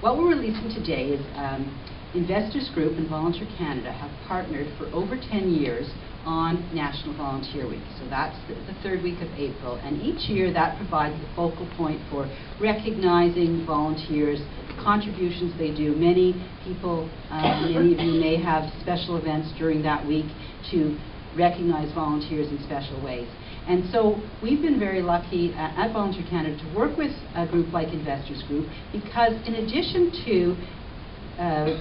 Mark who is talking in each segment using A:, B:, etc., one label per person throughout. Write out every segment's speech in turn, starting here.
A: what we're releasing today is Investors Group and Volunteer Canada have partnered for over 10 years on National Volunteer Week. So that's the third week of April, and each year that provides the focal point for recognizing volunteers, the contributions they do. Many people, many of you may have special events during that week to recognize volunteers in special ways. And so we've been very lucky at Volunteer Canada to work with a group like Investors Group, because in addition to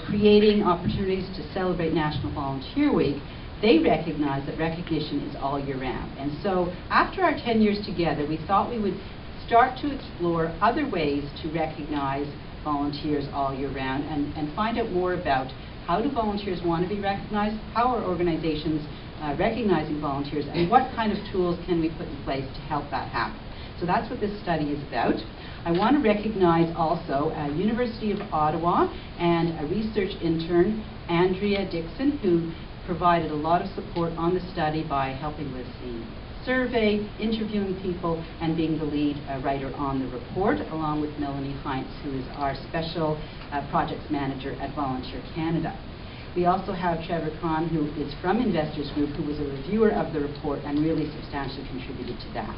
A: creating opportunities to celebrate National Volunteer Week, they recognize that recognition is all year round. And so after our 10 years together, we thought we would start to explore other ways to recognize volunteers all year round and find out more about how do volunteers want to be recognized, how are organizations recognizing volunteers, and what kind of tools can we put in place to help that happen. So that's what this study is about. I want to recognize also University of Ottawa and a research intern, Andrea Dixon, who provided a lot of support on the study by helping with the survey, interviewing people, and being the lead writer on the report, along with Melanie Heinz, who is our special projects manager at Volunteer Canada. We also have Trevor Kahn, who is from Investors Group, who was a reviewer of the report and really substantially contributed to that.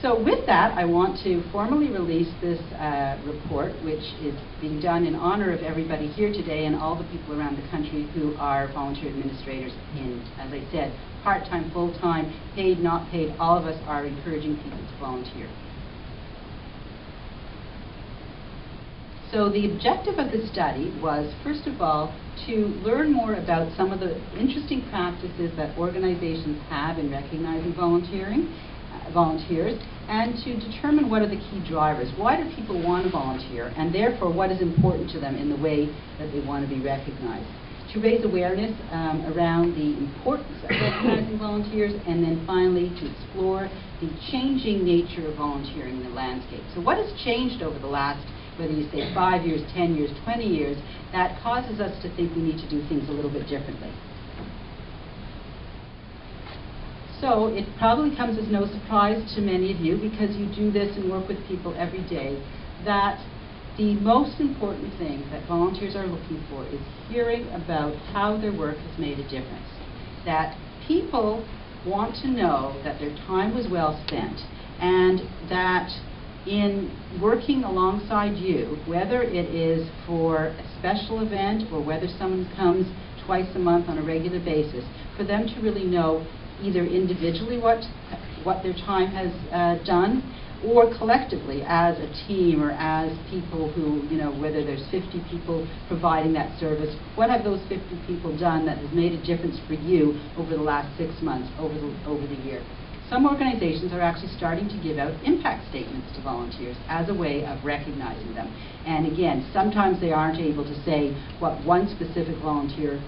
A: So with that, I want to formally release this report, which is being done in honor of everybody here today and all the people around the country who are volunteer administrators in, as I said, part-time, full-time, paid, not paid. All of us are encouraging people to volunteer. So the objective of the study was, first of all, to learn more about some of the interesting practices that organizations have in recognizing volunteers, and to determine what are the key drivers. Why do people want to volunteer, and therefore what is important to them in the way that they want to be recognized. To raise awareness around the importance of recognizing volunteers, and then finally to explore the changing nature of volunteering in the landscape. So what has changed over the last, whether you say 5 years, 10 years, 20 years, that causes us to think we need to do things a little bit differently. So it probably comes as no surprise to many of you, because you do this and work with people every day, that the most important thing that volunteers are looking for is hearing about how their work has made a difference. That people want to know that their time was well spent, and that in working alongside you, whether it is for a special event or whether someone comes twice a month on a regular basis, for them to really know either individually what their time has done, or collectively as a team or as people who, whether there's 50 people providing that service, what have those 50 people done that has made a difference for you over the last 6 months, over the year. Some organizations are actually starting to give out impact statements to volunteers as a way of recognizing them. And again, sometimes they aren't able to say what one specific volunteer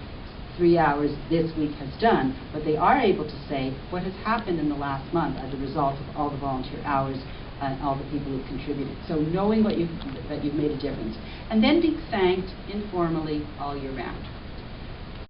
A: 3 hours this week has done, but they are able to say what has happened in the last month as a result of all the volunteer hours and all the people who've contributed. So knowing that you've made a difference. And then being thanked informally all year round.